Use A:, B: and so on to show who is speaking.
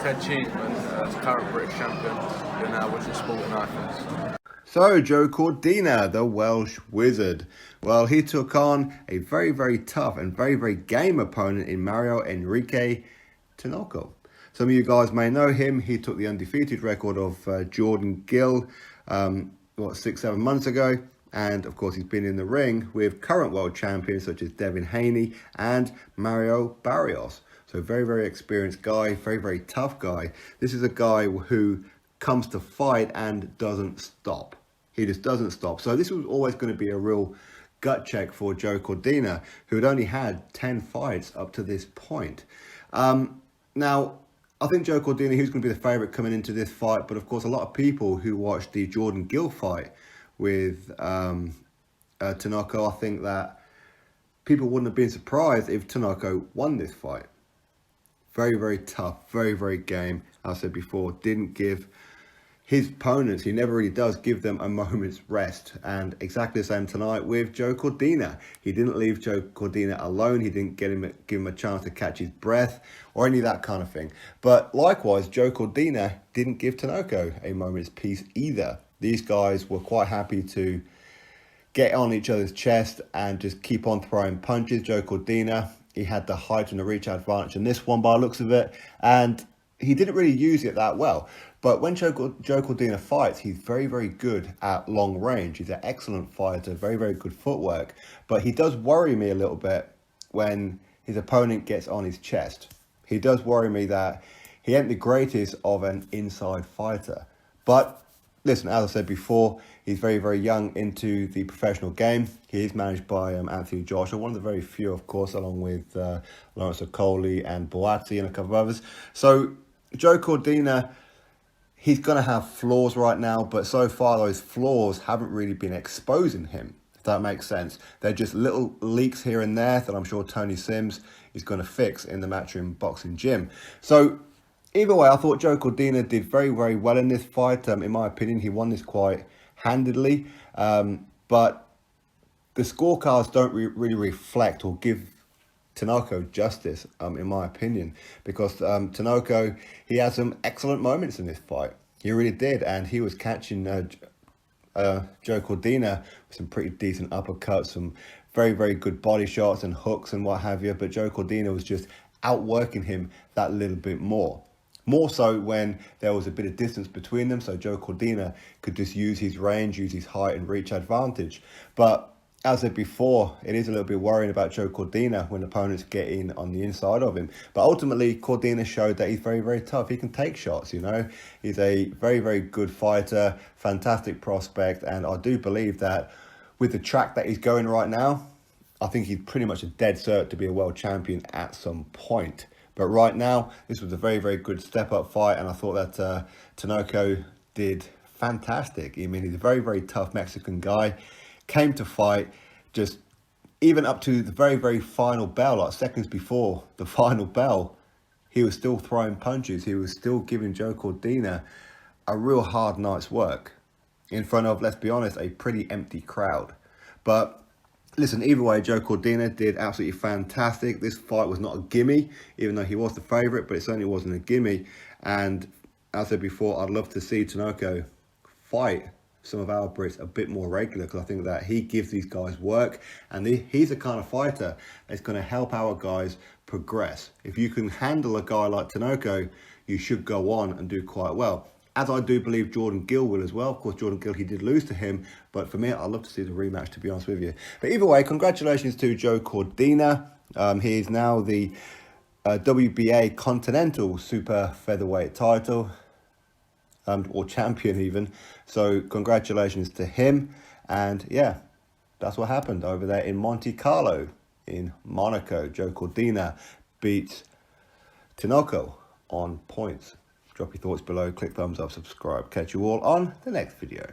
A: Ted Cheeseman, current British champion, who now was just sporting icons.
B: So, Joe Cordina, the Welsh Wizard. Well, he took on a very, very tough and very, very game opponent in Mario Enrique TINOCO. Some of you guys may know him. He took the undefeated record of Jordan Gill, 6-7 months ago. And, of course, he's been in the ring with current world champions such as Devin Haney and Mario Barrios. So, very, very experienced guy, very, very tough guy. This is a guy who comes to fight and doesn't stop. He just doesn't stop. So this was always going to be a real gut check for Joe Cordina, who had only had 10 fights up to this point. Now, I think Joe Cordina, he was going to be the favourite coming into this fight. But of course, a lot of people who watched the Jordan Gill fight with TINOCO, I think that people wouldn't have been surprised if TINOCO won this fight. Very, very tough, very, very game. As I said before, didn't give his opponents, he never really does give them a moment's rest. And exactly the same tonight with Joe Cordina. He didn't leave Joe Cordina alone. He didn't give him a chance to catch his breath or any of that kind of thing. But likewise, Joe Cordina didn't give TINOCO a moment's peace either. These guys were quite happy to get on each other's chest and just keep on throwing punches. Joe Cordina, he had the height and the reach advantage in this one by the looks of it. And he didn't really use it that well. But when Joe Cordina fights, he's very, very good at long range. He's an excellent fighter, very, very good footwork. But he does worry me a little bit when his opponent gets on his chest. He does worry me that he ain't the greatest of an inside fighter. But listen, as I said before, he's very, very young into the professional game. He is managed by Anthony Joshua, one of the very few, of course, along with Lawrence Okoli and Boazzi and a couple of others. So Joe Cordina, he's going to have flaws right now, but so far those flaws haven't really been exposing him, if that makes sense. They're just little leaks here and there that I'm sure Tony Sims is going to fix in the Matchroom Boxing Gym. So either way, I thought Joe Cordina did very, very well in this fight. In my opinion, he won this quite handedly. But the scorecards don't really reflect or give TINOCO justice, in my opinion, because TINOCO, he had some excellent moments in this fight. He really did, and he was catching Joe Cordina with some pretty decent uppercuts, some very, very good body shots and hooks and what have you, but Joe Cordina was just outworking him that little bit more. More so when there was a bit of distance between them, so Joe Cordina could just use his range, use his height and reach advantage. But as I said before, it is a little bit worrying about Joe Cordina when opponents get in on the inside of him. But ultimately, Cordina showed that he's very, very tough. He can take shots, you know. He's a very, very good fighter, fantastic prospect. And I do believe that with the track that he's going right now, I think he's pretty much a dead cert to be a world champion at some point. But right now, this was a very, very good step-up fight. And I thought that TINOCO did fantastic. I mean, he's a very, very tough Mexican guy. Came to fight, just even up to the very, very final bell, like seconds before the final bell, he was still throwing punches. He was still giving Joe Cordina a real hard night's work in front of, let's be honest, a pretty empty crowd. But listen, either way, Joe Cordina did absolutely fantastic. This fight was not a gimme, even though he was the favourite, but it certainly wasn't a gimme. And as I said before, I'd love to see TINOCO fight some of our Brits a bit more regular, because I think that he gives these guys work, and he's the kind of fighter that's going to help our guys progress. If you can handle a guy like TINOCO, you should go on and do quite well, as I do believe Jordan Gill will as well. Of course, Jordan Gill, he did lose to him, but for me, I'd love to see the rematch, to be honest with you. But either way, congratulations to Joe Cordina. He is now the WBA Continental Super Featherweight title, or champion even. So congratulations to him. And yeah, that's what happened over there in Monte Carlo in Monaco. Joe Cordina beats TINOCO on points. Drop your thoughts below, click thumbs up, subscribe. Catch you all on the next video.